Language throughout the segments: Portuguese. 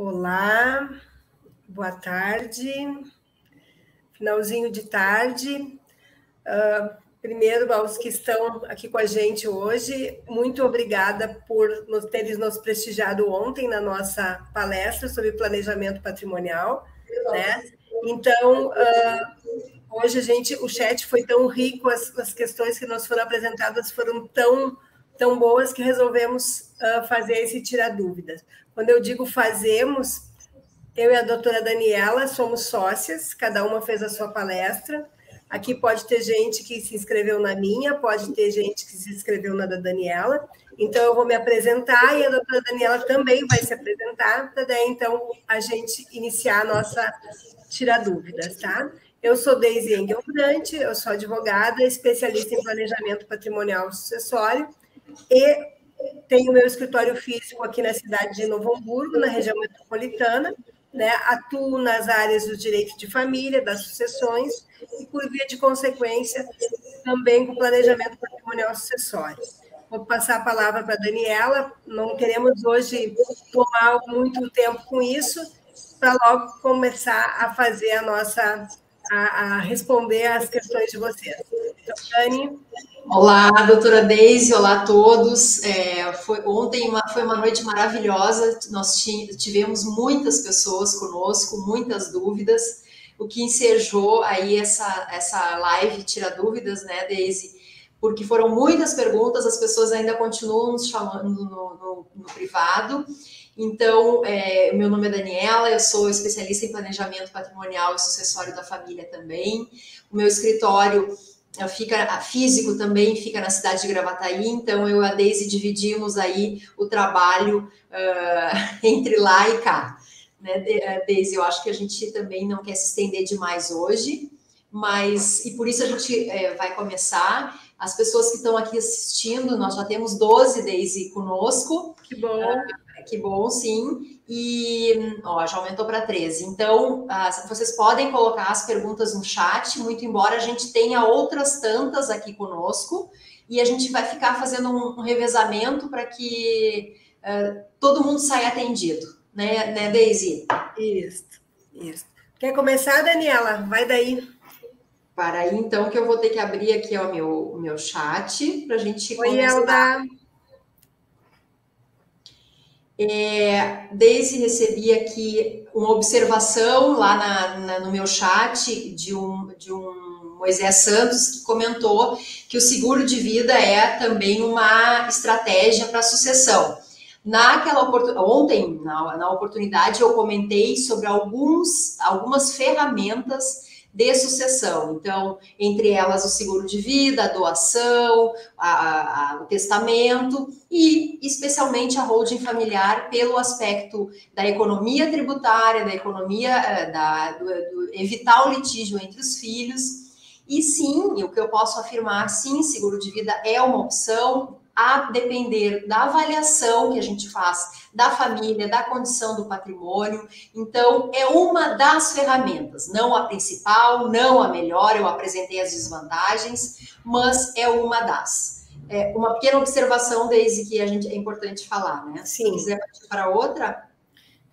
Olá, boa tarde, finalzinho de tarde. Primeiro, aos que estão aqui com a gente hoje, muito obrigada por terem nos prestigiado ontem na nossa palestra sobre planejamento patrimonial, né? Então, hoje o chat foi tão rico, as questões que nos foram apresentadas foram tão boas que resolvemos fazer esse tirar dúvidas. Quando eu digo fazemos, eu e a doutora Daniela somos sócias, cada uma fez a sua palestra. Aqui pode ter gente que se inscreveu na minha, pode ter gente que se inscreveu na da Daniela. Então, eu vou me apresentar e a doutora Daniela também vai se apresentar, para daí, então, a gente iniciar a nossa tirar dúvidas, tá? Eu sou Deise Engelbrand, eu sou advogada, especialista em planejamento patrimonial sucessório e tenho meu escritório físico aqui na cidade de Novo Hamburgo, na região metropolitana, né? Atuo nas áreas do direito de família, das sucessões e, por via de consequência, também com planejamento patrimonial sucessório. Vou passar a palavra para a Daniela, não queremos hoje tomar muito tempo com isso, para logo começar a fazer a responder às questões de vocês. Então, Dani. Olá, doutora Deise, olá a todos. Ontem foi uma noite maravilhosa, nós tivemos muitas pessoas conosco, muitas dúvidas, o que ensejou aí essa live Tira Dúvidas, né, Deise? Porque foram muitas perguntas, as pessoas ainda continuam nos chamando no privado. Então, meu nome é Daniela, eu sou especialista em planejamento patrimonial e sucessório da família também. O meu escritório físico também fica na cidade de Gravataí, então eu e a Deise dividimos aí o trabalho entre lá e cá. Né, Deise, eu acho que a gente também não quer se estender demais hoje, e por isso a gente vai começar. As pessoas que estão aqui assistindo, nós já temos 12, Deise, conosco. Que bom. Que bom, sim. E já aumentou para 13. Então, vocês podem colocar as perguntas no chat, muito embora a gente tenha outras tantas aqui conosco, e a gente vai ficar fazendo um revezamento para que todo mundo saia atendido, né, Deise? Isso. Quer começar, Daniela? Vai daí. Para aí, então, que eu vou ter que abrir aqui o meu chat para a gente Oi, começar. Elda. Deise, recebi aqui uma observação lá no meu chat de um Moisés Santos, que comentou que o seguro de vida é também uma estratégia para a sucessão. Ontem, na oportunidade, eu comentei sobre algumas ferramentas de sucessão. Então, entre elas o seguro de vida, a doação, o testamento e especialmente a holding familiar pelo aspecto da economia tributária, da economia, do evitar o litígio entre os filhos. E sim, o que eu posso afirmar, sim, seguro de vida é uma opção, a depender da avaliação que a gente faz da família, da condição do patrimônio. Então, é uma das ferramentas, não a principal, não a melhor, eu apresentei as desvantagens, mas é uma das. Uma pequena observação, Deise, que é importante falar, né? Sim. Se quiser partir para outra.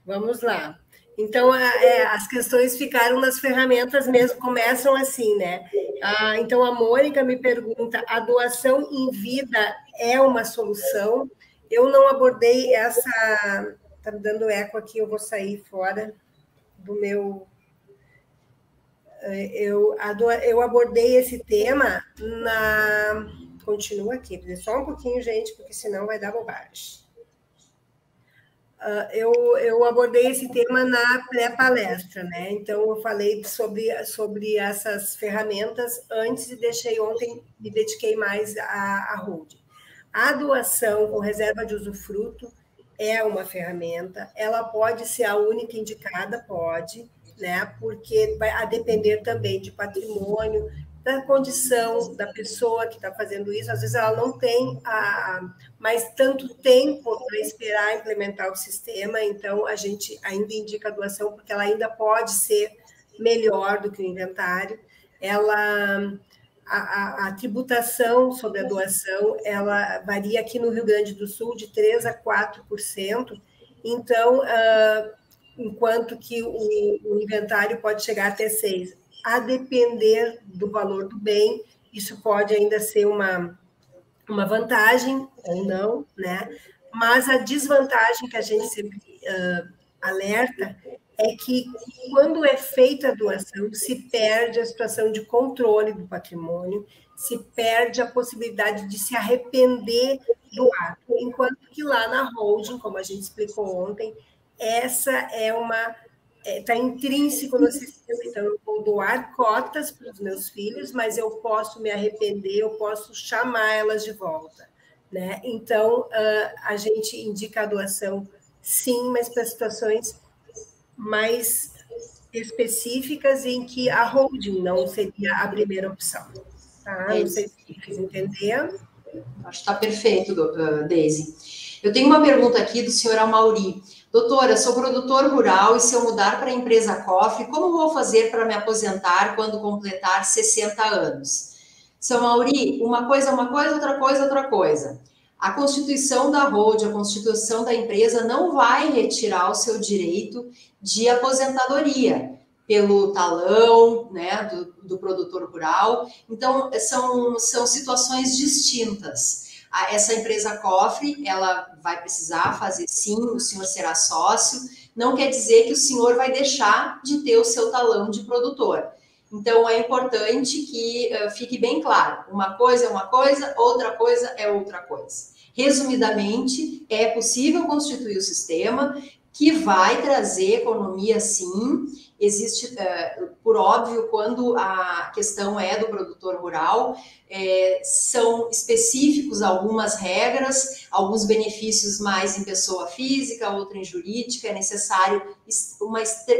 Vamos lá. Então, as questões ficaram nas ferramentas mesmo, começam assim, né? Então, a Mônica me pergunta, a doação em vida é uma solução? Eu não abordei essa... Está me dando eco aqui, eu vou sair fora do meu... Eu abordei esse tema na... Continua aqui, só um pouquinho, gente, porque senão vai dar bobagem. Eu abordei esse tema na pré-palestra, né? Então, eu falei sobre essas ferramentas antes e deixei ontem, me dediquei mais à holding. A doação com reserva de usufruto é uma ferramenta, ela pode ser a única indicada, pode, né? Porque vai a depender também de patrimônio, da condição da pessoa que está fazendo isso, às vezes ela não tem mais tanto tempo para esperar implementar o sistema, então a gente ainda indica a doação, porque ela ainda pode ser melhor do que o inventário. A tributação sobre a doação, ela varia aqui no Rio Grande do Sul de 3% a 4%, então enquanto que o inventário pode chegar até 6. A depender do valor do bem, isso pode ainda ser uma vantagem ou não, né? Mas a desvantagem que a gente sempre alerta é que, quando é feita a doação, se perde a situação de controle do patrimônio, se perde a possibilidade de se arrepender do ato, enquanto que lá na holding, como a gente explicou ontem, essa é está intrínseco no sistema. Então, eu vou doar cotas para os meus filhos, mas eu posso me arrepender, eu posso chamar elas de volta, né? Então, a gente indica a doação, sim, mas para situações mais específicas em que a holding não seria a primeira opção. Tá? Não sei se me fiz entender. Acho que está perfeito, Deise. Eu tenho uma pergunta aqui do senhor Amauri. Doutora, sou produtor rural e se eu mudar para a empresa Cofre, como vou fazer para me aposentar quando completar 60 anos? Seu Amauri, uma coisa é uma coisa, outra coisa é outra coisa. A constituição da holding, a constituição da empresa não vai retirar o seu direito de aposentadoria pelo talão, né, do produtor rural. Então, são situações distintas. Essa empresa Cofre, ela vai precisar fazer, sim, o senhor será sócio, não quer dizer que o senhor vai deixar de ter o seu talão de produtor. Então, é importante que fique bem claro, uma coisa é uma coisa, outra coisa é outra coisa. Resumidamente, é possível constituir o sistema que vai trazer economia, sim. Existe, por óbvio, quando a questão é do produtor rural, são específicos algumas regras, alguns benefícios mais em pessoa física, outro em jurídica, é necessário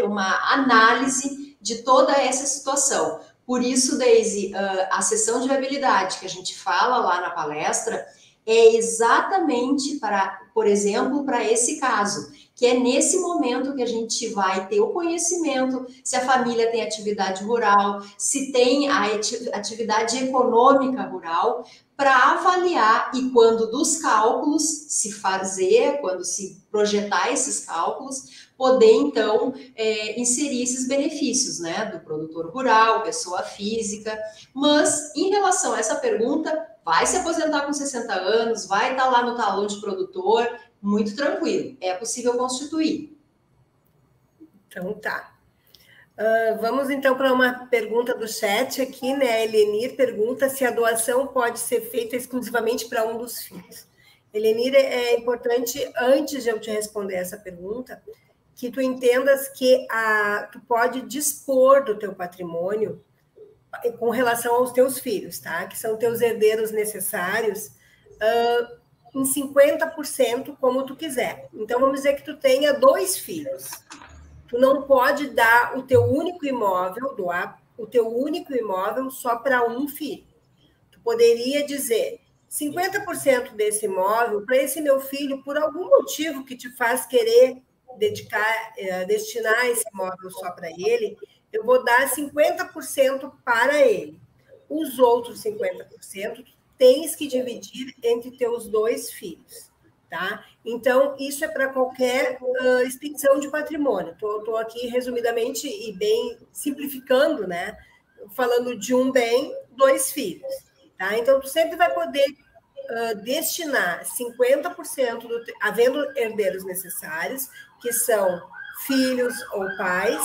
uma análise de toda essa situação. Por isso, Deise, a sessão de viabilidade que a gente fala lá na palestra é exatamente para, por exemplo, para esse caso, que é nesse momento que a gente vai ter o conhecimento se a família tem atividade rural, se tem a atividade econômica rural, para avaliar e quando dos cálculos se fazer, quando se projetar esses cálculos, poder então inserir esses benefícios, né, do produtor rural, pessoa física. Mas em relação a essa pergunta, vai se aposentar com 60 anos, vai estar lá no talão de produtor, muito tranquilo, é possível constituir. Então, tá. Vamos, então, para uma pergunta do chat aqui, né? A Elenir pergunta se a doação pode ser feita exclusivamente para um dos filhos. Elenir, é importante, antes de eu te responder essa pergunta, que tu entendas que tu pode dispor do teu patrimônio com relação aos teus filhos, tá? Que são teus herdeiros necessários, em 50%, como tu quiser. Então, vamos dizer que tu tenha 2 filhos. Tu não pode dar o teu único imóvel, doar o teu único imóvel só para um filho. Tu poderia dizer 50% desse imóvel para esse meu filho, por algum motivo que te faz querer destinar esse imóvel só para ele, eu vou dar 50% para ele. Os outros 50%, tens que dividir entre teus 2 filhos, tá? Então, isso é para qualquer extensão de patrimônio. Estou aqui, resumidamente, e bem simplificando, né? Falando de um bem, 2 filhos, tá? Então, tu sempre vai poder destinar 50%, havendo herdeiros necessários, que são filhos ou pais,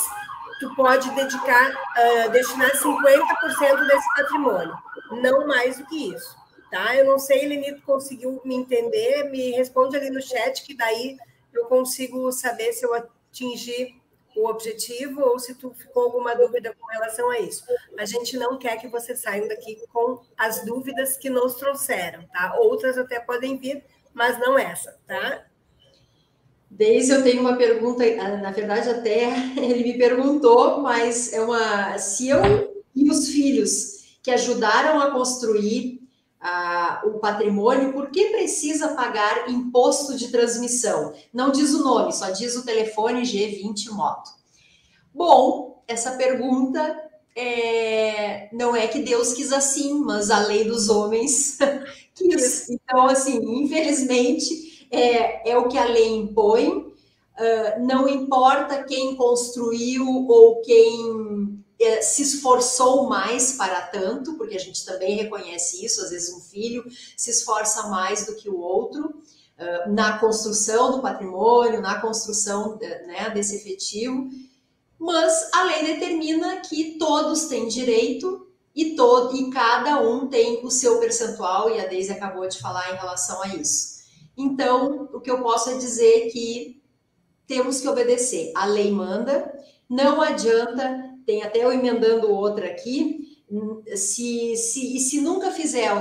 tu pode destinar 50% desse patrimônio, não mais do que isso, tá? Eu não sei, Lenito, conseguiu me entender? Me responde ali no chat, que daí eu consigo saber se eu atingi o objetivo ou se tu ficou alguma dúvida com relação a isso. A gente não quer que você saia daqui com as dúvidas que nos trouxeram, tá? Outras até podem vir, mas não essa, tá? Desde eu tenho uma pergunta, na verdade até ele me perguntou, mas se eu e os filhos que ajudaram a construir o patrimônio, por que precisa pagar imposto de transmissão? Não diz o nome, só diz o telefone G20 Moto. Bom, essa pergunta não é que Deus quis assim, mas a lei dos homens quis. Então, assim, infelizmente, é o que a lei impõe. não importa quem construiu ou quem se esforçou mais para tanto, porque a gente também reconhece isso, às vezes um filho se esforça mais do que o outro na construção do patrimônio, na construção, né, desse efetivo, mas a lei determina que todos têm direito e cada um tem o seu percentual, e a Deise acabou de falar em relação a isso. Então, o que eu posso é dizer que temos que obedecer. A lei manda, não adianta, tem até eu emendando outra aqui, se nunca fizer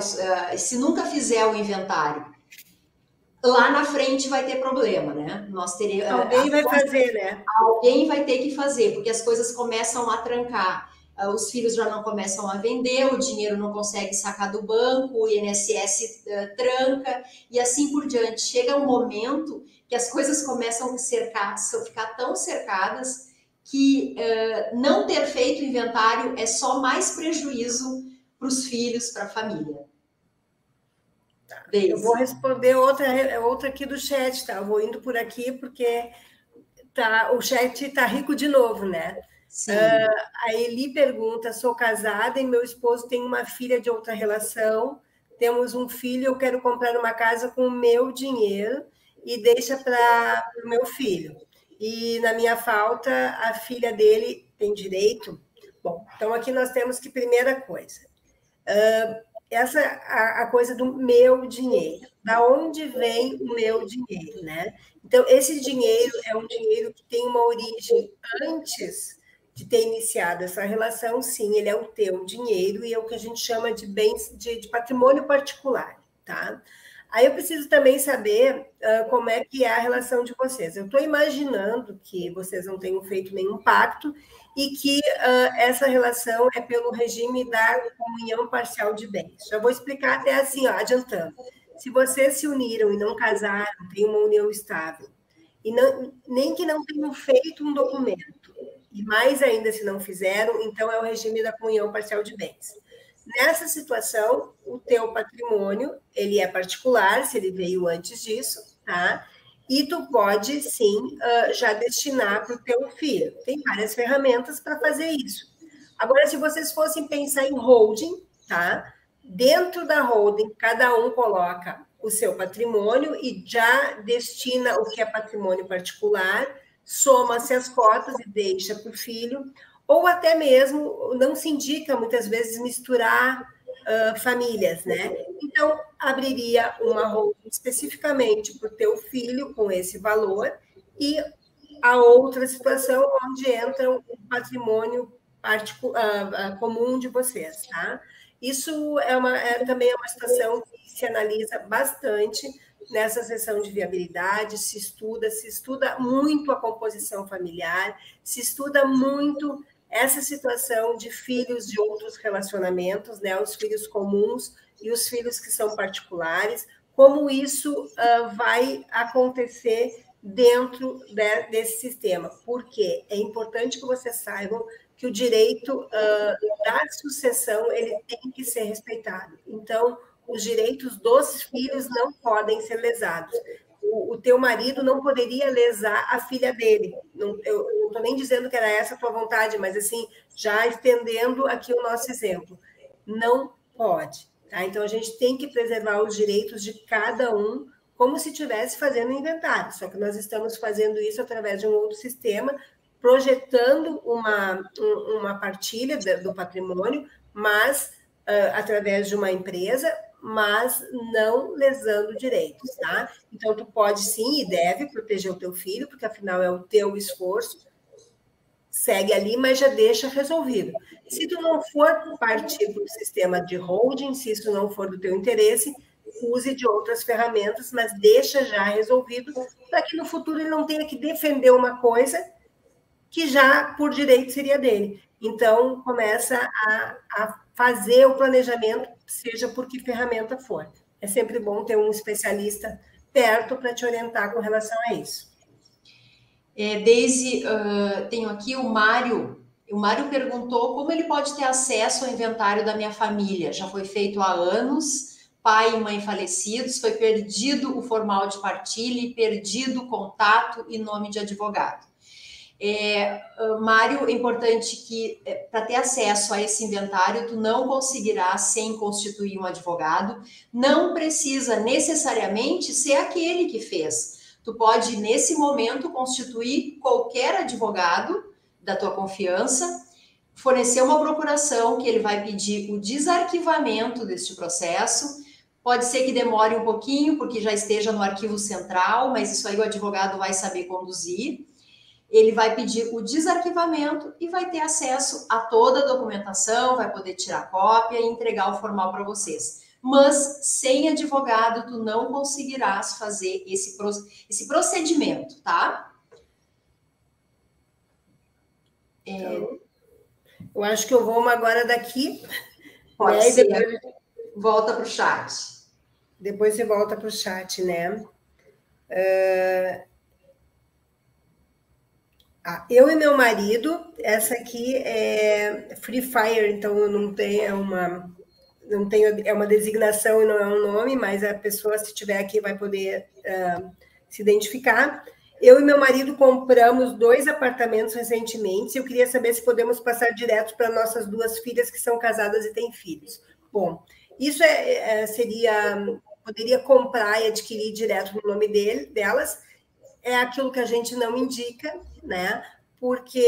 o inventário, lá na frente vai ter problema, né? Alguém vai fazer, né? Alguém vai ter que fazer, porque as coisas começam a trancar. Os filhos já não começam a vender, o dinheiro não consegue sacar do banco, o INSS tranca, e assim por diante. Chega um momento que as coisas começam a ficar tão cercadas que não ter feito o inventário é só mais prejuízo para os filhos, para a família. Eu vou responder outra aqui do chat, tá? Eu vou indo por aqui porque o chat está rico de novo, né? Sim. A Eli pergunta: sou casada e meu esposo tem uma filha de outra relação, temos um filho, eu quero comprar uma casa com o meu dinheiro e deixa para o meu filho. E na minha falta, a filha dele tem direito? Bom, então aqui nós temos que, primeira coisa, a coisa do meu dinheiro. Da onde vem o meu dinheiro, né? Então, esse dinheiro é um dinheiro que tem uma origem antes de ter iniciado essa relação, sim, ele é o teu dinheiro e é o que a gente chama de bens de patrimônio particular, tá? Aí eu preciso também saber como é que é a relação de vocês. Eu estou imaginando que vocês não tenham feito nenhum pacto e que essa relação é pelo regime da comunhão parcial de bens. Já vou explicar até assim, ó, adiantando. Se vocês se uniram e não casaram, tem uma união estável, e nem que não tenham feito um documento, e mais ainda se não fizeram, então é o regime da comunhão parcial de bens. Nessa situação, o teu patrimônio, ele é particular, se ele veio antes disso, tá? E tu pode, sim, já destinar para o teu filho. Tem várias ferramentas para fazer isso. Agora, se vocês fossem pensar em holding, tá? Dentro da holding, cada um coloca o seu patrimônio e já destina o que é patrimônio particular, soma-se as cotas e deixa para o filho, ou até mesmo não se indica muitas vezes misturar famílias, né? Então, abriria uma holding especificamente para o teu filho com esse valor e a outra situação onde entra o patrimônio comum de vocês, tá? Isso também é uma situação que se analisa bastante nessa sessão de viabilidade, se estuda muito a composição familiar, se estuda muito essa situação de filhos de outros relacionamentos, né, os filhos comuns e os filhos que são particulares, como isso vai acontecer dentro desse sistema, porque é importante que vocês saibam que o direito da sucessão ele tem que ser respeitado. Então, os direitos dos filhos não podem ser lesados. O teu marido não poderia lesar a filha dele. Eu não estou nem dizendo que era essa a tua vontade, mas assim, já estendendo aqui o nosso exemplo. Não pode. Tá? Então, a gente tem que preservar os direitos de cada um como se estivesse fazendo inventário. Só que nós estamos fazendo isso através de um outro sistema, projetando uma partilha do patrimônio, mas através de uma empresa, mas não lesando direitos, tá? Então, tu pode sim e deve proteger o teu filho, porque afinal é o teu esforço, segue ali, mas já deixa resolvido. Se tu não for partir para o sistema de holding, se isso não for do teu interesse, use de outras ferramentas, mas deixa já resolvido, para que no futuro ele não tenha que defender uma coisa que já por direito seria dele. Então, começa a fazer o planejamento, seja por que ferramenta for. É sempre bom ter um especialista perto para te orientar com relação a isso. Deise, tenho aqui o Mário. O Mário perguntou como ele pode ter acesso ao inventário da minha família. Já foi feito há anos, pai e mãe falecidos, foi perdido o formal de partilha e perdido o contato e nome de advogado. Mário, é importante que, para ter acesso a esse inventário, tu não conseguirá sem constituir um advogado, não precisa necessariamente ser aquele que fez. Tu pode, nesse momento, constituir qualquer advogado da tua confiança, fornecer uma procuração que ele vai pedir o desarquivamento deste processo. Pode ser que demore um pouquinho, porque já esteja no arquivo central, mas isso aí o advogado vai saber conduzir. Ele vai pedir o desarquivamento e vai ter acesso a toda a documentação, vai poder tirar cópia e entregar o formal para vocês. Mas sem advogado, tu não conseguirás fazer esse procedimento, tá? Então, eu acho que eu vou agora daqui. Pode ser. Depois... Volta para o chat. Depois você volta para o chat, né? Eu e meu marido, essa aqui é Free Fire, então não tem, é uma designação e não é um nome, mas a pessoa, se estiver aqui, vai poder se identificar. Eu e meu marido compramos 2 apartamentos recentemente. Eu queria saber se podemos passar direto para nossas 2 filhas que são casadas e têm filhos. Bom, isso poderia comprar e adquirir direto no nome delas. É aquilo que a gente não indica, né? Porque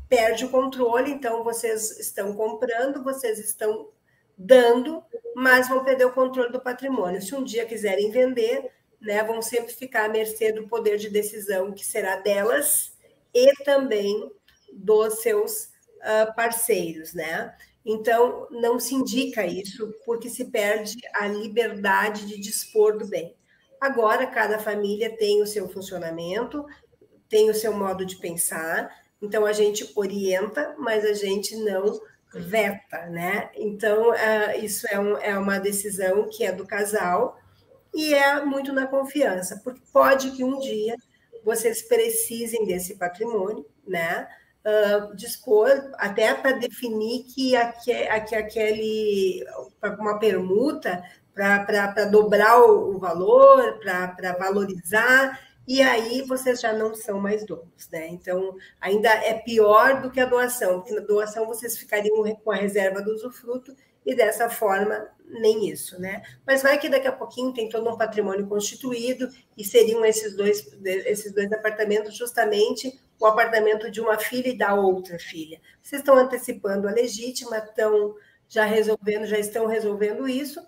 perde o controle. Então, vocês estão comprando, vocês estão dando, mas vão perder o controle do patrimônio. Se um dia quiserem vender, né, vão sempre ficar à mercê do poder de decisão que será delas e também dos seus parceiros, né? Então, não se indica isso, porque se perde a liberdade de dispor do bem. Agora, cada família tem o seu funcionamento, tem o seu modo de pensar, então a gente orienta, mas a gente não veta, né? Então, isso é uma decisão que é do casal e é muito na confiança, porque pode que um dia vocês precisem desse patrimônio, né? Dispor, até para definir que uma permuta, para dobrar o valor, para valorizar, e aí vocês já não são mais donos, né? Então, ainda é pior do que a doação, porque na doação vocês ficariam com a reserva do usufruto, e dessa forma, nem isso, né? Mas vai que daqui a pouquinho tem todo um patrimônio constituído, e seriam esses dois apartamentos justamente o apartamento de uma filha e da outra filha. Vocês estão antecipando a legítima, já estão resolvendo isso,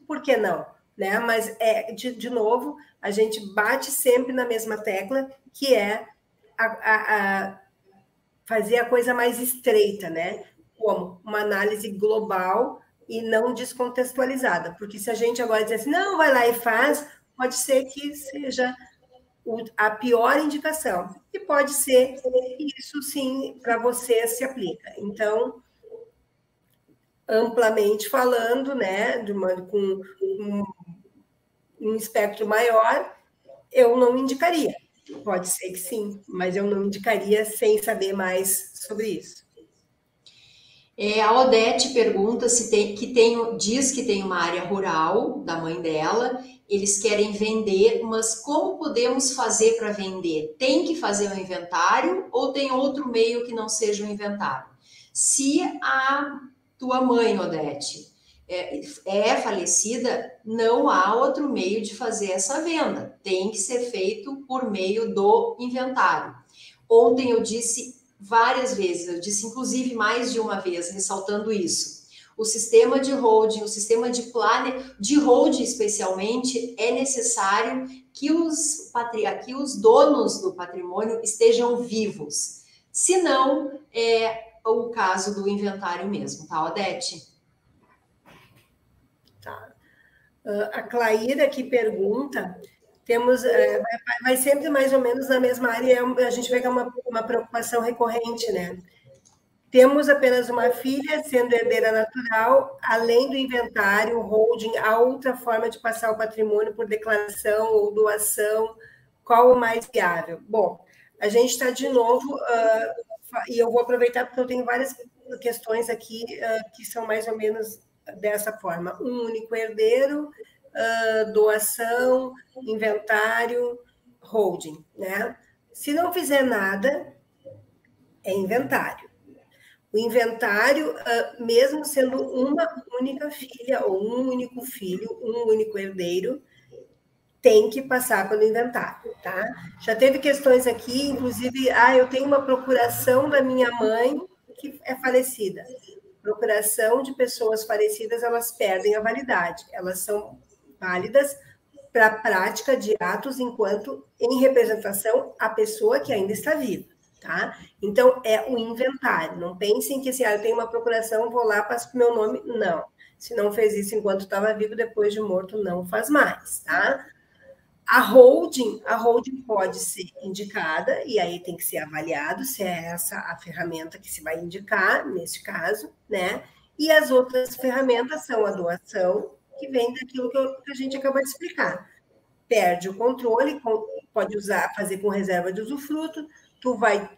por que não? Né? Mas, de novo, a gente bate sempre na mesma tecla, que é fazer a coisa mais estreita, né? Como uma análise global e não descontextualizada. Porque se a gente agora dizer assim, não, vai lá e faz, pode ser que seja a pior indicação. E pode ser isso, sim, para você se aplica. Então, amplamente falando, né, com um espectro maior, eu não indicaria. Pode ser que sim, mas eu não indicaria sem saber mais sobre isso. A Odete pergunta diz que tem uma área rural da mãe dela, eles querem vender, mas como podemos fazer para vender? Tem que fazer um inventário ou tem outro meio que não seja um inventário? Se a tua mãe, Odete, é falecida, não há outro meio de fazer essa venda. Tem que ser feito por meio do inventário. Ontem eu disse várias vezes, eu disse inclusive mais de uma vez, ressaltando isso. O sistema de holding, o sistema de holding especialmente, é necessário que os donos do patrimônio estejam vivos. Se não, é o caso do inventário mesmo, tá, Odete? Tá. A Claíra que pergunta, vai sempre mais ou menos na mesma área, a gente vê que é uma preocupação recorrente, né? Temos apenas uma filha, sendo herdeira natural, além do inventário, holding, há outra forma de passar o patrimônio por declaração ou doação, qual o mais viável? Bom, a gente está de novo, e eu vou aproveitar porque eu tenho várias questões aqui que são mais ou menos dessa forma: um único herdeiro, doação, inventário, holding, né? Se não fizer nada, é inventário. O inventário, mesmo sendo uma única filha ou um único filho, um único herdeiro, tem que passar pelo inventário, tá? Já teve questões aqui, inclusive, eu tenho uma procuração da minha mãe que é falecida. Procuração de pessoas falecidas, elas perdem a validade. Elas são válidas para a prática de atos enquanto em representação a pessoa que ainda está viva, tá? Então, é o inventário. Não pensem que, assim, eu tenho uma procuração, vou lá, passo o meu nome. Não. Se não fez isso enquanto estava vivo, depois de morto, não faz mais, tá? A holding pode ser indicada, e aí tem que ser avaliado se é essa a ferramenta que se vai indicar, nesse caso, né? E as outras ferramentas são a doação, que vem daquilo que a gente acabou de explicar. Perde o controle, pode fazer com reserva de usufruto, tu vai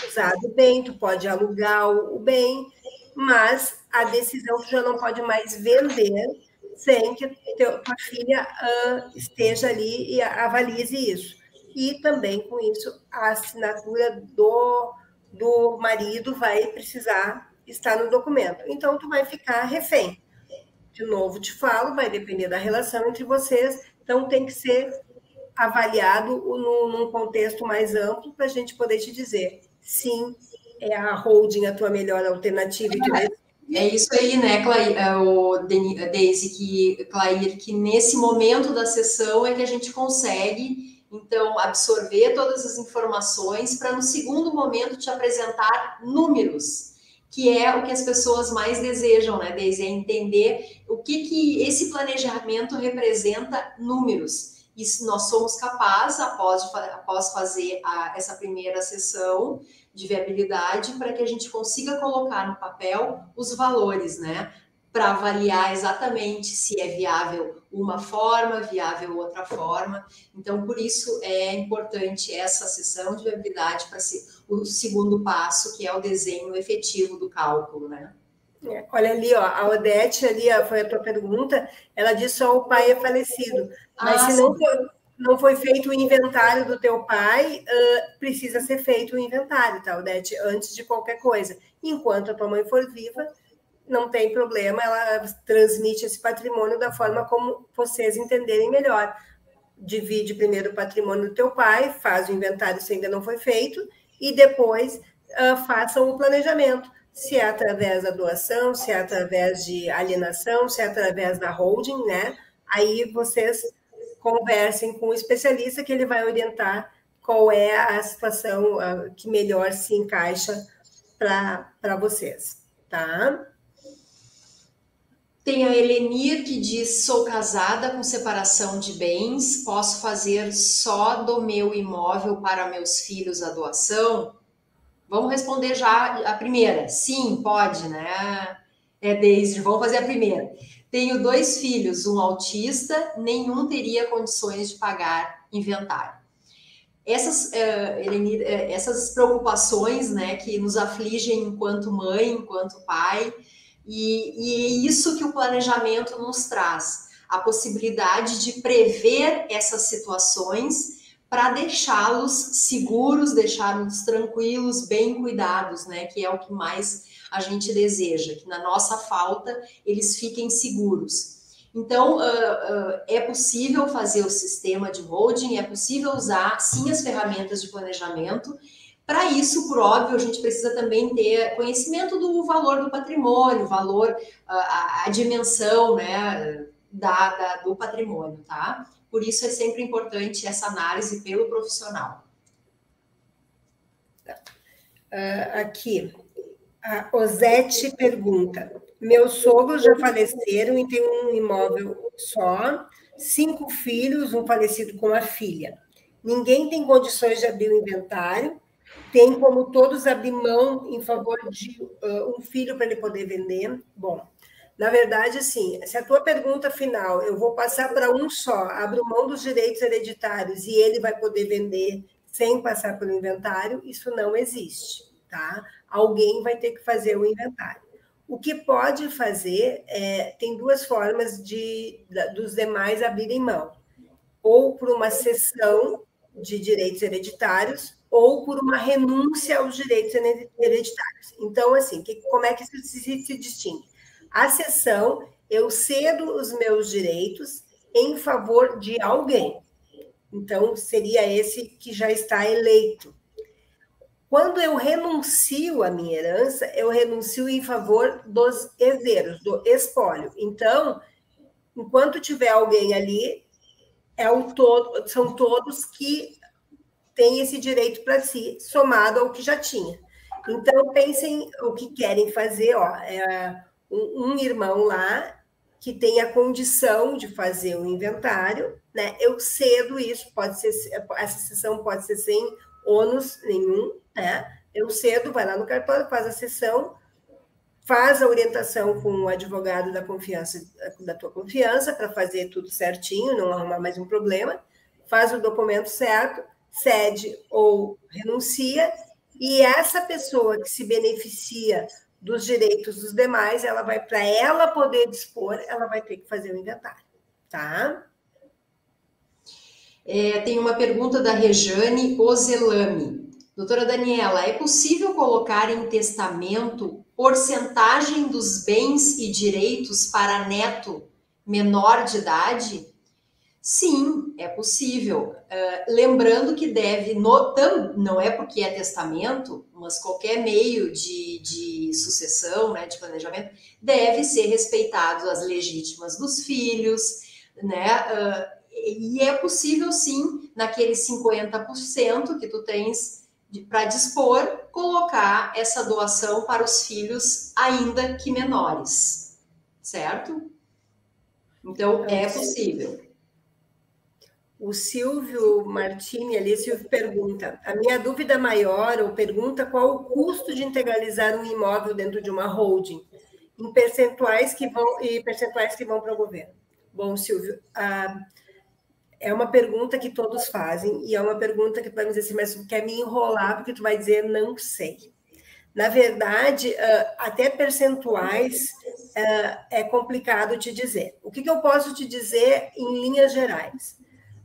usar do bem, tu pode alugar o bem, mas a decisão tu já não pode mais vender sem que tua filha esteja ali e avalize isso. E também, com isso, a assinatura do marido vai precisar estar no documento. Então, tu vai ficar refém. De novo, te falo, vai depender da relação entre vocês, então tem que ser avaliado num contexto mais amplo para a gente poder te dizer, sim, é a holding a tua melhor alternativa e tu é isso aí, né, Daisy, Clair, que nesse momento da sessão é que a gente consegue, então, absorver todas as informações para, no segundo momento, te apresentar números, que é o que as pessoas mais desejam, né, Daisy? É entender o que esse planejamento representa números. E nós somos capazes, após fazer essa primeira sessão de viabilidade, para que a gente consiga colocar no papel os valores, né? Para avaliar exatamente se é viável uma forma, viável outra forma. Então, por isso é importante essa sessão de viabilidade para o segundo passo, que é o desenho efetivo do cálculo, né? Olha ali, ó, a Odete ali, foi a tua pergunta, ela disse só o pai é falecido, mas se não foi feito o inventário do teu pai, precisa ser feito o inventário, tá, Odete, antes de qualquer coisa. Enquanto a tua mãe for viva, não tem problema, ela transmite esse patrimônio da forma como vocês entenderem melhor. Divide primeiro o patrimônio do teu pai, faz o inventário se ainda não foi feito, e depois façam o planejamento. Se é através da doação, se é através de alienação, se é através da holding, né? Aí vocês conversem com o especialista que ele vai orientar qual é a situação que melhor se encaixa para vocês, tá? Tem a Helenir que diz: sou casada com separação de bens, posso fazer só do meu imóvel para meus filhos a doação? Vamos responder já a primeira. Sim, pode, né? Daisy, vamos fazer a primeira. Tenho 2 filhos, um autista, nenhum teria condições de pagar inventário. Essas preocupações, né, que nos afligem enquanto mãe, enquanto pai, e é isso que o planejamento nos traz, a possibilidade de prever essas situações para deixá-los seguros, deixá-los tranquilos, bem cuidados, né? Que é o que mais a gente deseja, que na nossa falta eles fiquem seguros. Então, é possível fazer o sistema de holding, é possível usar, sim, as ferramentas de planejamento. Para isso, por óbvio, a gente precisa também ter conhecimento do valor do patrimônio, a dimensão, né, do patrimônio, tá? Por isso é sempre importante essa análise pelo profissional. Aqui, a Osete pergunta: meus sogros já faleceram e tem um imóvel só, 5 filhos, um falecido com a filha. Ninguém tem condições de abrir o inventário, tem como todos abrir mão em favor de um filho para ele poder vender? Bom, na verdade, assim, se a tua pergunta final, eu vou passar para um só, abro mão dos direitos hereditários e ele vai poder vender sem passar pelo inventário, isso não existe, tá? Alguém vai ter que fazer o inventário. O que pode fazer, tem duas formas dos demais abrirem mão. Ou por uma cessão de direitos hereditários, ou por uma renúncia aos direitos hereditários. Então, assim, como é que isso se distingue? A cessão, eu cedo os meus direitos em favor de alguém. Então, seria esse que já está eleito. Quando eu renuncio à minha herança, eu renuncio em favor dos herdeiros, do espólio. Então, enquanto tiver alguém ali, são todos que têm esse direito para si, somado ao que já tinha. Então, pensem o que querem fazer. Um irmão lá que tem a condição de fazer o inventário, né? Eu cedo isso, essa sessão pode ser sem ônus nenhum, né? Eu cedo, vai lá no cartório, faz a sessão, faz a orientação com o advogado da tua confiança, para fazer tudo certinho, não arrumar mais um problema, faz o documento certo, cede ou renuncia, e essa pessoa que se beneficia dos direitos dos demais, ela vai, para ela poder dispor, ela vai ter que fazer o inventário, tá? Tem uma pergunta da Rejane Ozelami. Doutora Daniela, é possível colocar em testamento porcentagem dos bens e direitos para neto menor de idade? Sim, é possível. Lembrando que não é porque é testamento, mas qualquer meio de sucessão, né, de planejamento, deve ser respeitado as legítimas dos filhos, né? E é possível, sim, naqueles 50% que tu tens para dispor, colocar essa doação para os filhos, ainda que menores, certo? Então, é possível. O Silvio Martini ali, Silvio pergunta, a minha dúvida maior, ou pergunta qual o custo de integralizar um imóvel dentro de uma holding, em percentuais que vão para o governo. Bom, Silvio, é uma pergunta que todos fazem, e é uma pergunta que tu vai me dizer assim, mas tu quer me enrolar, porque tu vai dizer, não sei. Na verdade, até percentuais é complicado te dizer. O que eu posso te dizer em linhas gerais?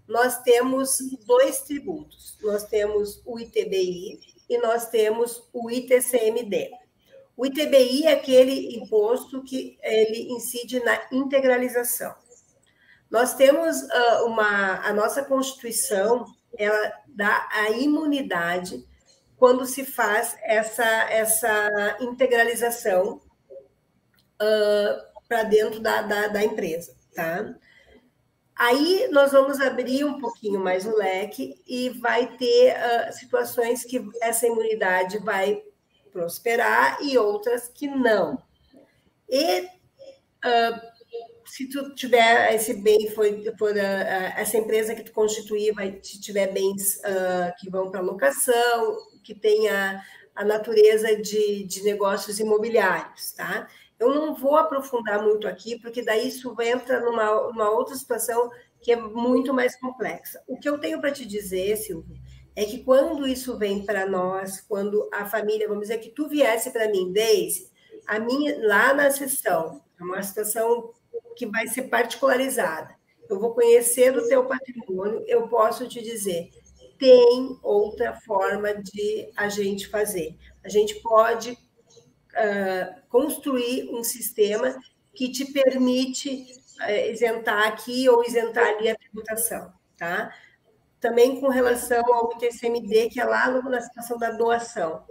Nós temos dois tributos. Nós temos o ITBI e nós temos o ITCMD. O ITBI é aquele imposto que ele incide na integralização. Nós temos a nossa Constituição, ela dá a imunidade quando se faz essa integralização para dentro da empresa, tá? Aí nós vamos abrir um pouquinho mais o leque e vai ter situações que essa imunidade vai prosperar e outras que não. E se tu tiver esse bem, essa empresa que tu constituir, se tiver bens que vão para locação, que tenha a natureza de negócios imobiliários, tá? Eu não vou aprofundar muito aqui, porque daí isso entra numa outra situação que é muito mais complexa. O que eu tenho para te dizer, Silvio, é que quando isso vem para nós, quando a família, vamos dizer que tu viesse para mim, Deise, lá na sessão, é uma situação que vai ser particularizada. Eu vou conhecer do teu patrimônio, eu posso te dizer, tem outra forma de a gente fazer. A gente pode construir um sistema que te permite isentar aqui ou isentar ali a tributação, tá? Também com relação ao ITCMD, que é lá na situação da doação.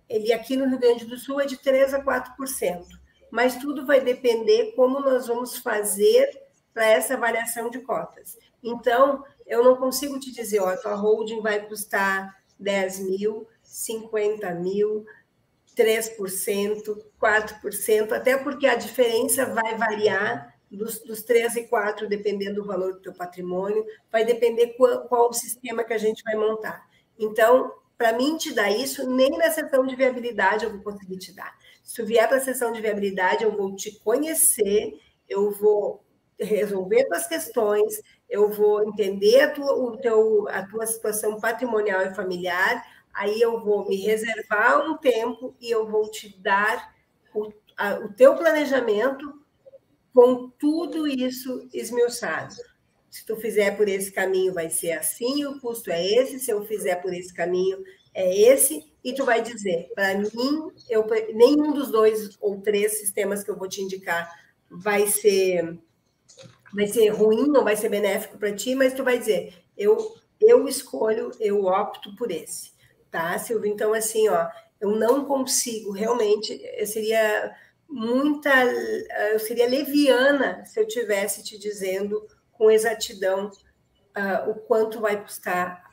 Ele aqui no Rio Grande do Sul é de 3% a 4%, mas tudo vai depender como nós vamos fazer para essa variação de cotas. Então, eu não consigo te dizer, a tua holding vai custar 10 mil, 50 mil, 3%, 4%, até porque a diferença vai variar dos 3 e 4, dependendo do valor do teu patrimônio, vai depender qual o sistema que a gente vai montar. Então, para mim te dar isso, nem na sessão de viabilidade eu vou conseguir te dar. Se tu vier para a sessão de viabilidade, eu vou te conhecer, eu vou resolver tuas questões, eu vou entender a tua situação patrimonial e familiar, aí eu vou me reservar um tempo e eu vou te dar o teu planejamento com tudo isso esmiuçado. Se tu fizer por esse caminho, vai ser assim, o custo é esse, se eu fizer por esse caminho, é esse, e tu vai dizer, para mim, nenhum dos 2 ou 3 sistemas que eu vou te indicar vai ser ruim, não vai ser benéfico para ti, mas tu vai dizer, eu escolho, eu opto por esse, tá, Silvia? Então, assim, ó, eu não consigo, realmente, eu seria leviana se eu tivesse te dizendo com exatidão o quanto vai custar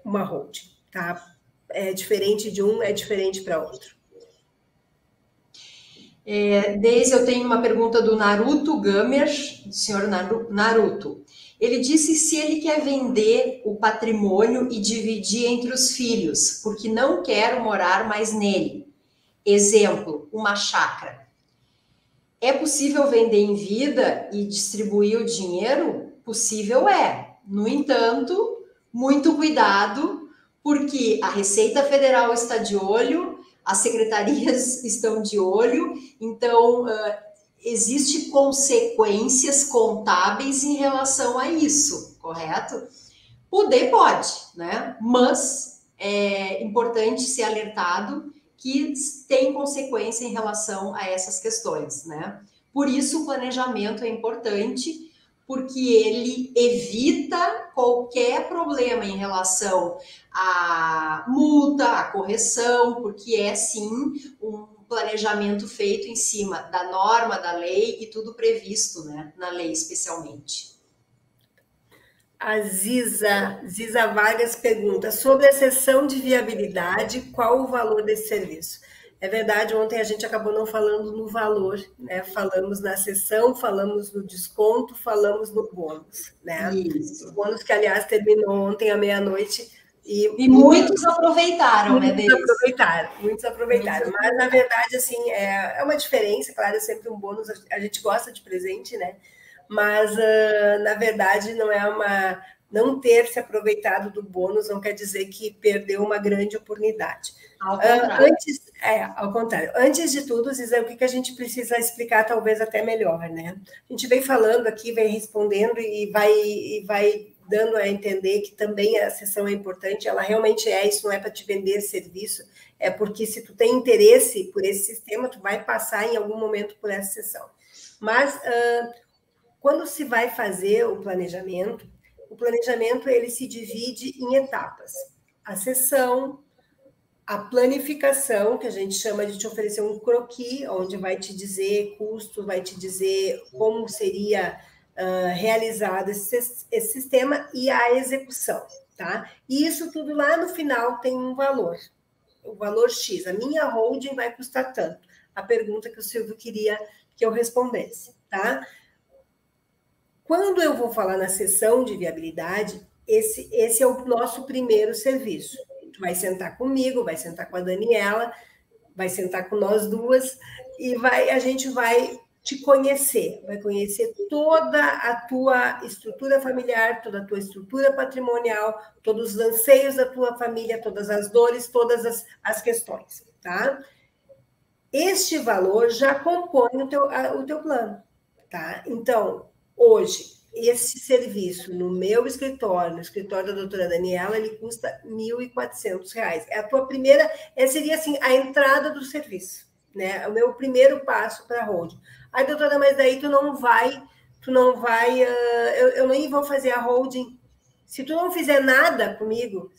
uma holding, tá? É diferente de um, é diferente para outro. Deise, eu tenho uma pergunta do Naruto Gamer, do senhor Naruto. Ele disse se ele quer vender o patrimônio e dividir entre os filhos, porque não quer morar mais nele. Exemplo, uma chácara. É possível vender em vida e distribuir o dinheiro? Possível é. No entanto, muito cuidado, porque a Receita Federal está de olho, as secretarias estão de olho, então existem consequências contábeis em relação a isso, correto? Poder pode, né? Mas é importante ser alertado que tem consequência em relação a essas questões, né? Por isso o planejamento é importante, porque ele evita qualquer problema em relação à multa, à correção, porque é sim um planejamento feito em cima da norma, da lei e tudo previsto, né? Na lei especialmente. A Ziza Vargas pergunta sobre a sessão de viabilidade, qual o valor desse serviço? É verdade, ontem a gente acabou não falando no valor, né? Falamos na sessão, falamos no desconto, falamos no bônus, né? Isso. O bônus que, aliás, terminou ontem à meia-noite. E muitos aproveitaram, né, Deise? Muitos aproveitaram. Mas, na verdade, assim, é uma diferença, claro, é sempre um bônus, a gente gosta de presente, né? Mas, na verdade, não ter se aproveitado do bônus não quer dizer que perdeu uma grande oportunidade. Ao contrário. Ao contrário. Antes de tudo, Zizé, o que a gente precisa explicar talvez até melhor, né? A gente vem falando aqui, vem respondendo e vai dando a entender que também a sessão é importante, ela realmente isso não é para te vender serviço, é porque se tu tem interesse por esse sistema, tu vai passar em algum momento por essa sessão. Mas, quando se vai fazer o planejamento ele se divide em etapas. A sessão, a planificação, que a gente chama de te oferecer um croquis, onde vai te dizer custo, vai te dizer como seria realizado esse sistema, e a execução, tá? E isso tudo lá no final tem um valor, o valor X. A minha holding vai custar tanto. A pergunta que o Silvio queria que eu respondesse, tá? Quando eu vou falar na sessão de viabilidade, esse é o nosso primeiro serviço. Tu vai sentar comigo, vai sentar com a Daniela, vai sentar com nós duas e a gente vai te conhecer, vai conhecer toda a tua estrutura familiar, toda a tua estrutura patrimonial, todos os anseios da tua família, todas as dores, todas as questões, tá? Este valor já compõe o teu plano, tá? Então, hoje, esse serviço no meu escritório, no escritório da doutora Daniela, ele custa R$ 1.400. É a tua primeira, seria assim, a entrada do serviço, né? O meu primeiro passo para a holding. Aí, doutora, mas daí tu não vai, eu nem vou fazer a holding. Se tu não fizer nada comigo,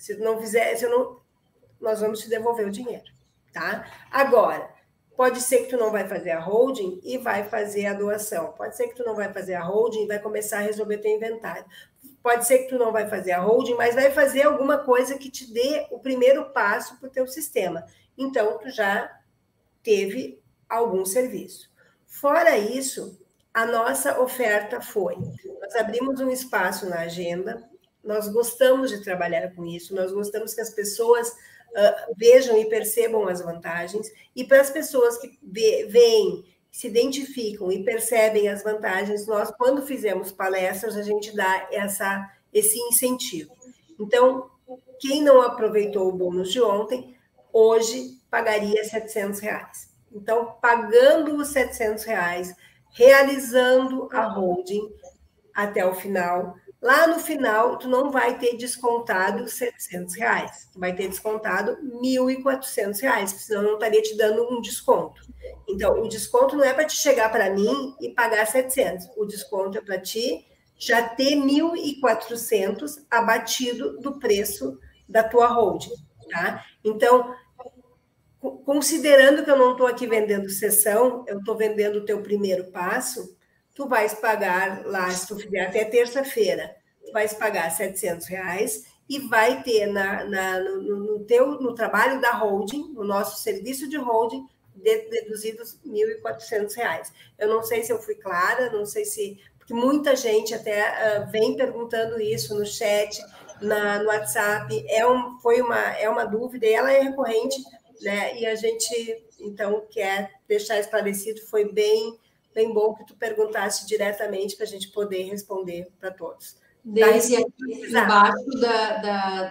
nós vamos te devolver o dinheiro, tá? Agora, pode ser que tu não vai fazer a holding e vai fazer a doação. Pode ser que tu não vai fazer a holding e vai começar a resolver teu inventário. Pode ser que tu não vai fazer a holding, mas vai fazer alguma coisa que te dê o primeiro passo para o teu sistema. Então, tu já teve algum serviço. Fora isso, a nossa oferta foi: nós abrimos um espaço na agenda, nós gostamos de trabalhar com isso, nós gostamos que as pessoas vejam e percebam as vantagens, e para as pessoas que veem, se identificam e percebem as vantagens, nós, quando fizemos palestras, a gente dá esse incentivo. Então, quem não aproveitou o bônus de ontem, hoje pagaria R$ 700. Então, pagando os R$700, realizando a holding até o final, lá no final, tu não vai ter descontado R$700, tu vai ter descontado R$1.400, senão eu não estaria te dando um desconto. Então, o desconto não é para te chegar para mim e pagar 700, o desconto é para ti já ter 1.400 abatido do preço da tua holding, tá? Então, considerando que eu não estou aqui vendendo sessão, eu estou vendendo o teu primeiro passo, tu vais pagar lá, se tu fizer até terça-feira, tu vais pagar R$700 e vai ter no trabalho da holding, no nosso serviço de holding, deduzidos R$1.400. Eu não sei se eu fui clara, não sei se... Porque muita gente até vem perguntando isso no chat, no WhatsApp, é uma dúvida e ela é recorrente, né? E a gente, então, quer deixar esclarecido, foi bem bom que tu perguntasse diretamente para a gente poder responder para todos. Desde aqui embaixo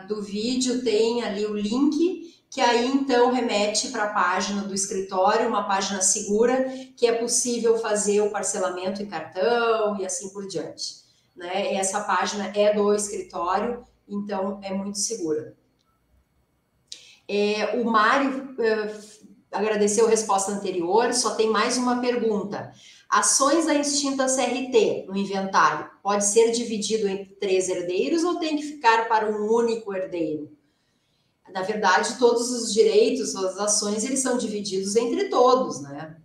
do vídeo tem ali o link, que aí então remete para a página do escritório, uma página segura, que é possível fazer o parcelamento em cartão e assim por diante, né? Essa página é do escritório, então é muito segura. O Mário agradeceu a resposta anterior, só tem mais uma pergunta. Ações da extinta CRT no inventário pode ser dividido entre 3 herdeiros ou tem que ficar para um único herdeiro? Na verdade, todos os direitos, as ações, eles são divididos entre todos, né?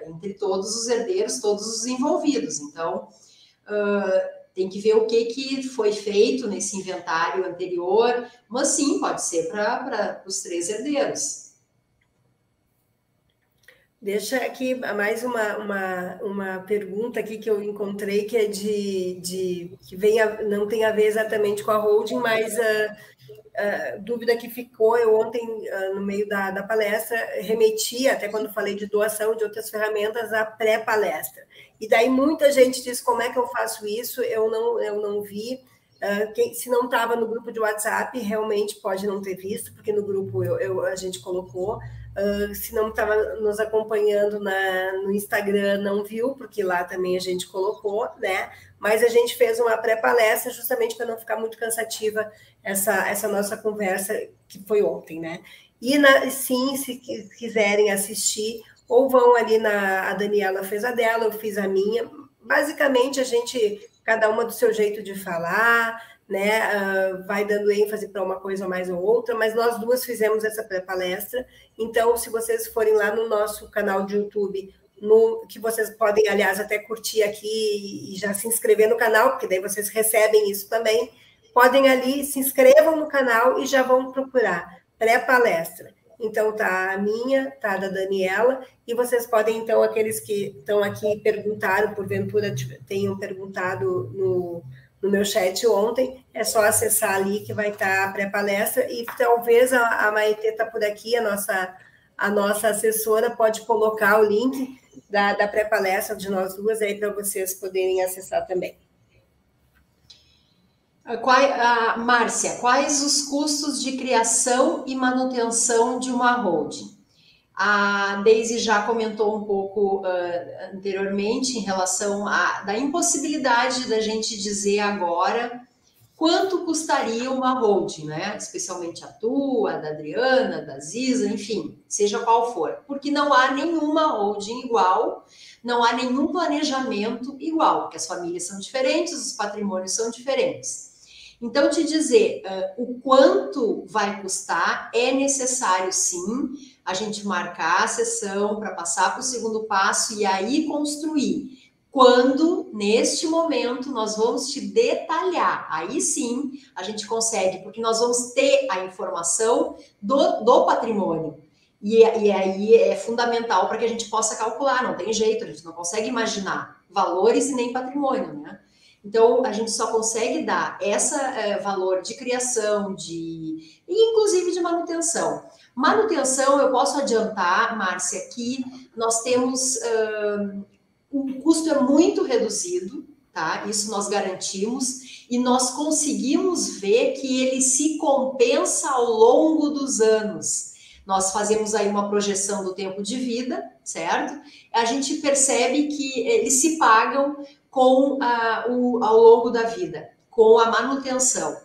Entre todos os herdeiros, todos os envolvidos. Então, tem que ver o que foi feito nesse inventário anterior, mas sim, pode ser para os 3 herdeiros. Deixa aqui mais uma pergunta aqui que eu encontrei, que é que não tem a ver exatamente com a holding, mas a dúvida que ficou, eu ontem, no meio da palestra, remeti, até quando falei de doação de outras ferramentas, à pré-palestra. E daí muita gente diz, como é que eu faço isso? Eu não vi. Se não estava no grupo de WhatsApp, realmente pode não ter visto, porque no grupo a gente colocou. Se não estava nos acompanhando no Instagram, não viu, porque lá também a gente colocou, né? Mas a gente fez uma pré-palestra justamente para não ficar muito cansativa essa nossa conversa que foi ontem, né? E sim, se quiserem assistir, ou vão ali a Daniela fez a dela, eu fiz a minha. Basicamente, cada uma do seu jeito de falar, né? Vai dando ênfase para uma coisa mais ou outra, mas nós duas fizemos essa pré-palestra. Então, se vocês forem lá no nosso canal de YouTube, que vocês podem, aliás, até curtir aqui e já se inscrever no canal, porque daí vocês recebem isso também, podem ali, se inscrevam no canal e já vão procurar pré-palestra. Então, tá a minha, tá a da Daniela, e vocês podem, então, aqueles que estão aqui perguntaram, porventura tenham perguntado no meu chat ontem, é só acessar ali que vai estar a pré-palestra, e talvez a Maitê está por aqui, a nossa assessora pode colocar o link da pré-palestra de nós duas aí para vocês poderem acessar também. Márcia, quais os custos de criação e manutenção de uma holding? A Daisy já comentou um pouco anteriormente em relação da impossibilidade da gente dizer agora quanto custaria uma holding, né? Especialmente a tua, a da Adriana, da Ziza, enfim, seja qual for. Porque não há nenhuma holding igual, não há nenhum planejamento igual, porque as famílias são diferentes, os patrimônios são diferentes. Então, te dizer o quanto vai custar, é necessário sim a gente marcar a sessão para passar para o segundo passo e aí construir. Quando, neste momento, nós vamos te detalhar, aí sim a gente consegue, porque nós vamos ter a informação do patrimônio. E aí é fundamental para que a gente possa calcular, não tem jeito, a gente não consegue imaginar valores e nem patrimônio, né? Então, a gente só consegue dar esse valor de criação, e inclusive de manutenção. Manutenção, eu posso adiantar, Márcia, que nós temos... o custo é muito reduzido, tá? Isso nós garantimos. E nós conseguimos ver que ele se compensa ao longo dos anos. nós fazemos aí uma projeção do tempo de vida, certo? A gente percebe que eles se pagam ao longo da vida, com a manutenção.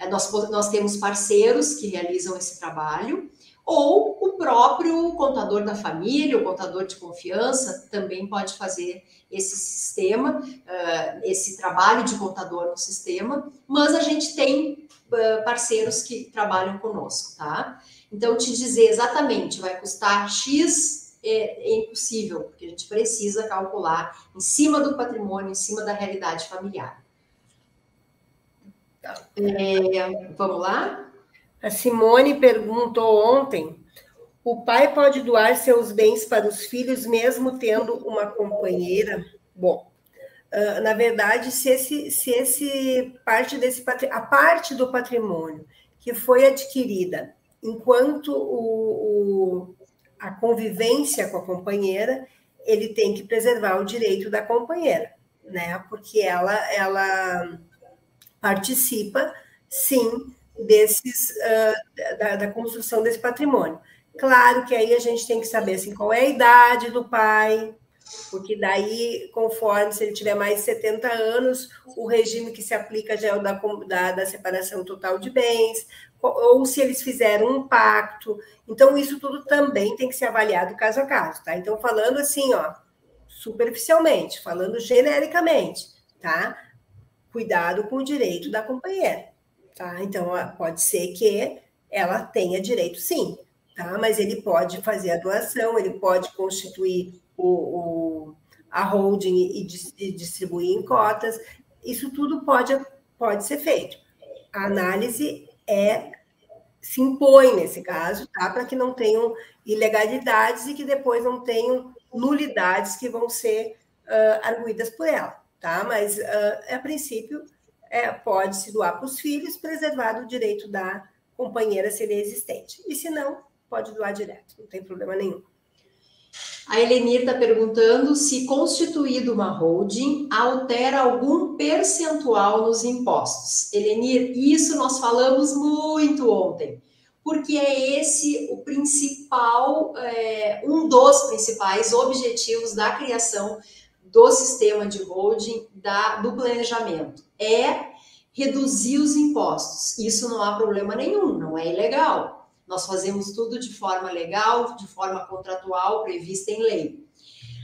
Nós temos parceiros que realizam esse trabalho, ou o próprio contador da família, o contador de confiança, também pode fazer esse sistema, esse trabalho de contador no sistema, mas a gente tem parceiros que trabalham conosco, tá? Então, te dizer exatamente, vai custar X, é impossível, porque a gente precisa calcular em cima do patrimônio, em cima da realidade familiar. Vamos lá? A Simone perguntou ontem: o pai pode doar seus bens para os filhos mesmo tendo uma companheira? Bom, na verdade, a parte do patrimônio que foi adquirida enquanto a convivência com a companheira, ele tem que preservar o direito da companheira, né? Porque ela participa, sim, da construção desse patrimônio. Claro que aí a gente tem que saber assim, qual é a idade do pai, porque daí, conforme, se ele tiver mais de 70 anos, o regime que se aplica já é o da separação total de bens, ou se eles fizeram um pacto. Então, isso tudo também tem que ser avaliado caso a caso, tá? Então, falando assim, ó, superficialmente, falando genericamente, tá? Cuidado com o direito da companheira, tá? Então, pode ser que ela tenha direito, sim, tá? Mas ele pode fazer a doação, ele pode constituir a holding e distribuir em cotas. Isso tudo pode ser feito. A análise se impõe nesse caso, tá? Para que não tenham ilegalidades e que depois não tenham nulidades que vão ser arguídas por ela, tá? Mas, a princípio, pode se doar para os filhos, preservado o direito da companheira se ele é existente. E se não, pode doar direto, não tem problema nenhum. A Elenir está perguntando se constituído uma holding altera algum percentual nos impostos. Elenir, isso nós falamos muito ontem, porque é esse o principal, um dos principais objetivos da criação do sistema de holding, do planejamento, é reduzir os impostos. Isso não há problema nenhum, não é ilegal. Nós fazemos tudo de forma legal, de forma contratual, prevista em lei.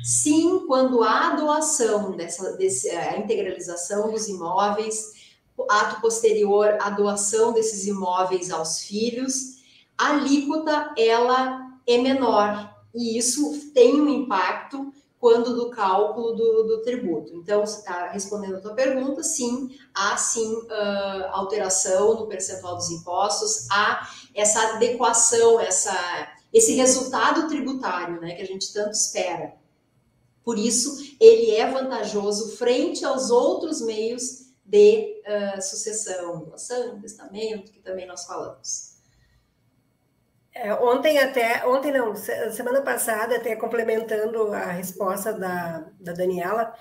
Sim, quando há a doação, a integralização dos imóveis, ato posterior à doação desses imóveis aos filhos, a alíquota, ela é menor. E isso tem um impacto quando do cálculo do tributo. Então, respondendo a tua pergunta, sim, há sim alteração no percentual dos impostos, há essa adequação, esse resultado tributário, né, que a gente tanto espera. Por isso, ele é vantajoso frente aos outros meios de sucessão, doação, testamento, que também nós falamos. Semana passada, até complementando a resposta da Daniela,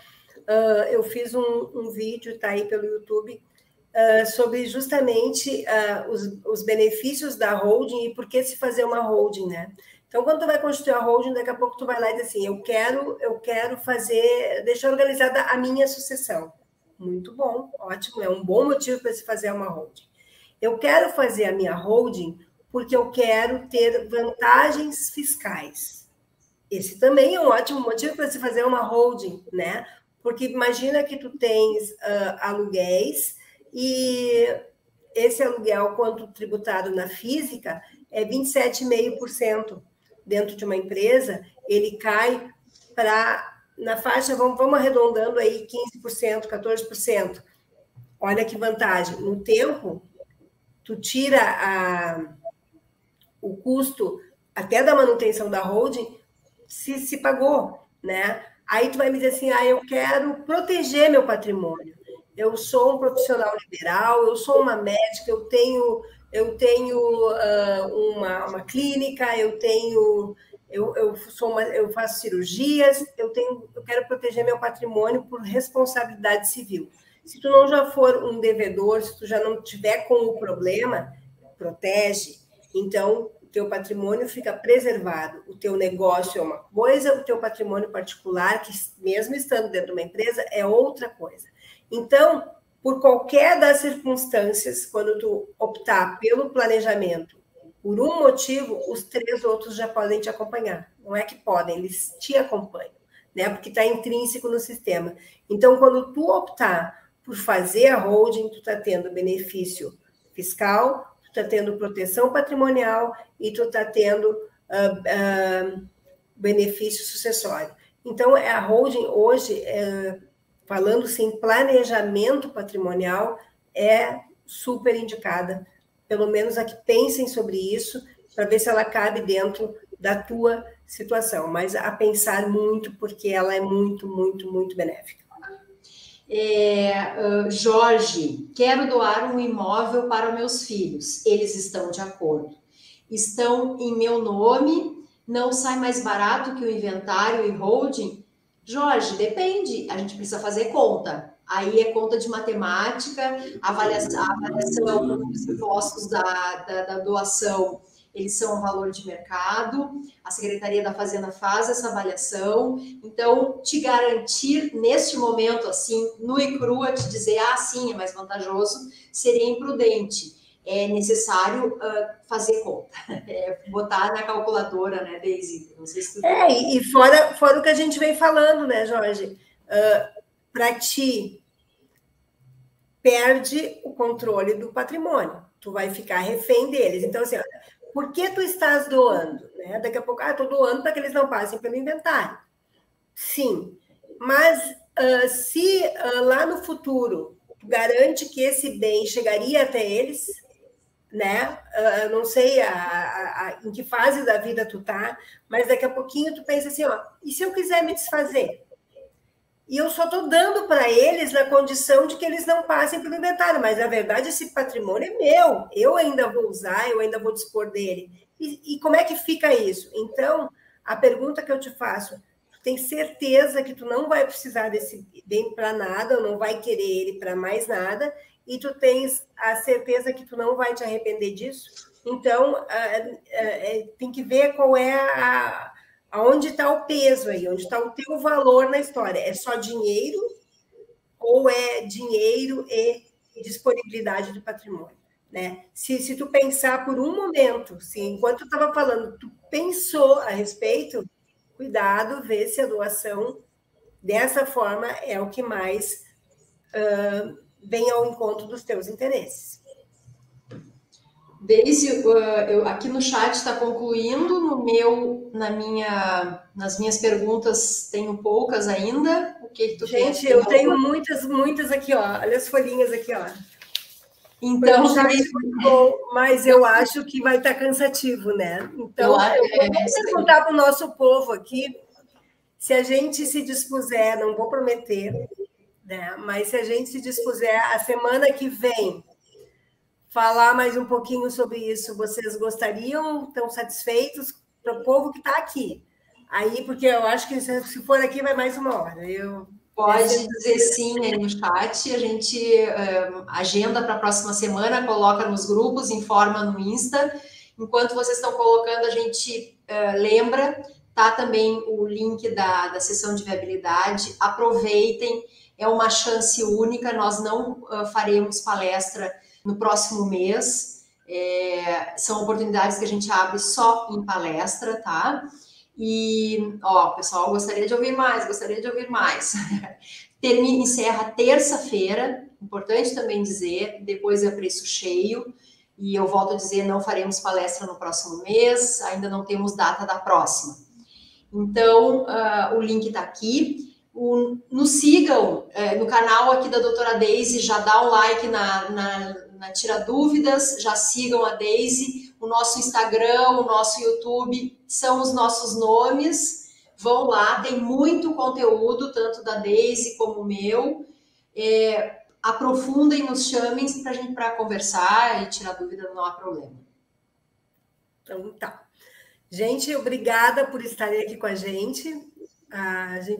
eu fiz um vídeo, tá aí pelo YouTube, sobre justamente os benefícios da holding e por que se fazer uma holding, né? Então, quando tu vai constituir a holding, daqui a pouco tu vai lá e diz assim, eu quero deixar organizada a minha sucessão. Muito bom, ótimo, é um bom motivo para se fazer uma holding. Eu quero fazer a minha holding porque eu quero ter vantagens fiscais. Esse também é um ótimo motivo para se fazer uma holding, né? Porque imagina que tu tens aluguéis e esse aluguel, quanto tributado na física, é 27,5%. Dentro de uma empresa, ele cai na faixa, vamos arredondando aí, 15%, 14%. Olha que vantagem. No tempo, tu tira o custo até da manutenção da holding, se pagou, né? Aí tu vai me dizer assim, eu quero proteger meu patrimônio. Eu sou um profissional liberal, eu sou uma médica, eu tenho uma clínica, eu faço cirurgias, eu quero proteger meu patrimônio por responsabilidade civil. Se tu não já for um devedor, se tu já não tiver com o problema, protege. Então, teu patrimônio fica preservado. O teu negócio é uma coisa, o teu patrimônio particular, que mesmo estando dentro de uma empresa, é outra coisa. Então, por qualquer das circunstâncias, quando tu optar pelo planejamento, por um motivo, os 3 outros já podem te acompanhar. Não é que podem, eles te acompanham, né? Porque está intrínseco no sistema. Então, quando tu optar por fazer a holding, tu está tendo benefício fiscal, tu está tendo proteção patrimonial e tu está tendo benefício sucessório. Então, a holding hoje, falando-se em planejamento patrimonial, é super indicada. Pelo menos a que pensem sobre isso, para ver se ela cabe dentro da tua situação. Mas a pensar muito, porque ela é muito, muito, muito benéfica. Jorge, quero doar um imóvel para meus filhos. Eles estão de acordo. Estão em meu nome, não sai mais barato que o inventário e holding? Jorge, depende. A gente precisa fazer conta. Aí é conta de matemática, avaliação dos impostos da doação, eles são um valor de mercado, a Secretaria da Fazenda faz essa avaliação, então te garantir neste momento, assim, nu e crua, te dizer, sim, é mais vantajoso, seria imprudente. É necessário fazer conta, botar na calculadora, né, Daisy? Não sei se tu... E fora o que a gente vem falando, né, Jorge? Para ti, perde o controle do patrimônio. Tu vai ficar refém deles. Então, assim, por que tu estás doando? Né? Daqui a pouco, estou doando para que eles não passem pelo inventário. Sim, mas se lá no futuro tu garante que esse bem chegaria até eles, né? Não sei em que fase da vida tu tá, mas daqui a pouquinho tu pensa assim, e se eu quiser me desfazer? E eu só estou dando para eles na condição de que eles não passem pelo inventário, mas na verdade esse patrimônio é meu, eu ainda vou usar, eu ainda vou dispor dele. E como é que fica isso? Então, a pergunta que eu te faço, tu tem certeza que tu não vai precisar desse bem para nada, ou não vai querer ele para mais nada, e tu tens a certeza que tu não vai te arrepender disso? Então, tem que ver qual é aonde está o peso aí, onde está o teu valor na história. É só dinheiro ou é dinheiro e disponibilidade do patrimônio? Né? Se tu pensar por um momento, enquanto eu estava falando, tu pensou a respeito, cuidado, vê se a doação dessa forma é o que mais vem ao encontro dos teus interesses. Daisy, aqui no chat está concluindo, nas minhas perguntas tenho poucas ainda. O que tu quer? Gente, eu tenho muitas aqui, olha as folhinhas aqui, Então, o chat é muito bom, mas eu acho que vai estar cansativo, né? Então, eu vou perguntar para o nosso povo aqui, se a gente se dispuser, não vou prometer, né? Mas se a gente se dispuser, a semana que vem, falar mais um pouquinho sobre isso. Vocês gostariam? Estão satisfeitos? Para o povo que está aqui. Aí, porque eu acho que se for aqui, vai mais 1 hora. Pode dizer sim aí no chat. A gente agenda para a próxima semana, coloca nos grupos, informa no Insta. Enquanto vocês estão colocando, a gente lembra, tá também o link da sessão de viabilidade. Aproveitem, é uma chance única. Nós não faremos palestra no próximo mês, são oportunidades que a gente abre só em palestra, tá? E, pessoal, gostaria de ouvir mais. Encerra terça-feira, importante também dizer, depois é preço cheio, e eu volto a dizer, não faremos palestra no próximo mês, ainda não temos data da próxima. Então, o link está aqui. Nos sigam no canal aqui da doutora Daisy, já dá um like na Tira Dúvidas, já sigam a Daisy, o nosso Instagram, o nosso YouTube, são os nossos nomes, vão lá, tem muito conteúdo, tanto da Daisy como o meu, aprofundem, nos chamem para conversar e tirar dúvida, não há problema. Então tá. Gente, obrigada por estarem aqui com a gente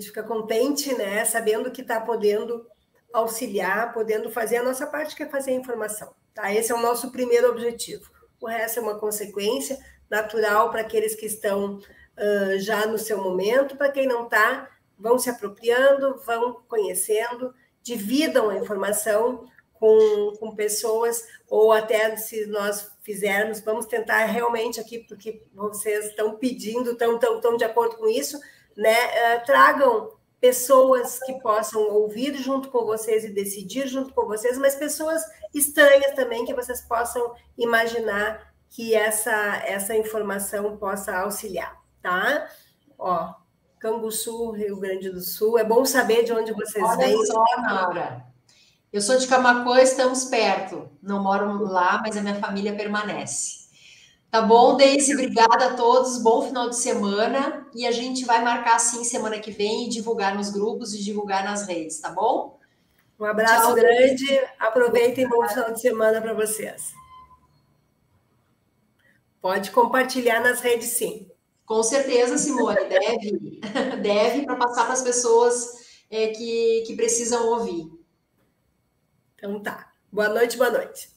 fica contente, né, sabendo que está podendo auxiliar, podendo fazer a nossa parte, que é fazer a informação. Tá? Esse é o nosso primeiro objetivo. O resto é uma consequência, natural para aqueles que estão já no seu momento, para quem não está, vão se apropriando, vão conhecendo, dividam a informação com pessoas, ou até se nós fizermos, vamos tentar realmente aqui, porque vocês estão pedindo, estão de acordo com isso, né? Tragam pessoas que possam ouvir junto com vocês e decidir junto com vocês, mas pessoas estranhas também, que vocês possam imaginar que essa informação possa auxiliar, tá? Ó, Canguçu, Rio Grande do Sul, é bom saber de onde vocês vêm. Olha só, Naura. Eu sou de Camaquã, estamos perto. Não moro lá, mas a minha família permanece. Tá bom, Deise? Obrigada a todos. Bom final de semana. E a gente vai marcar, sim, semana que vem e divulgar nos grupos e divulgar nas redes, tá bom? Um abraço grande. Aproveitem, bom final de semana para vocês. Pode compartilhar nas redes, sim. Com certeza, Simone. Deve para passar para as pessoas que precisam ouvir. Então tá. Boa noite, boa noite.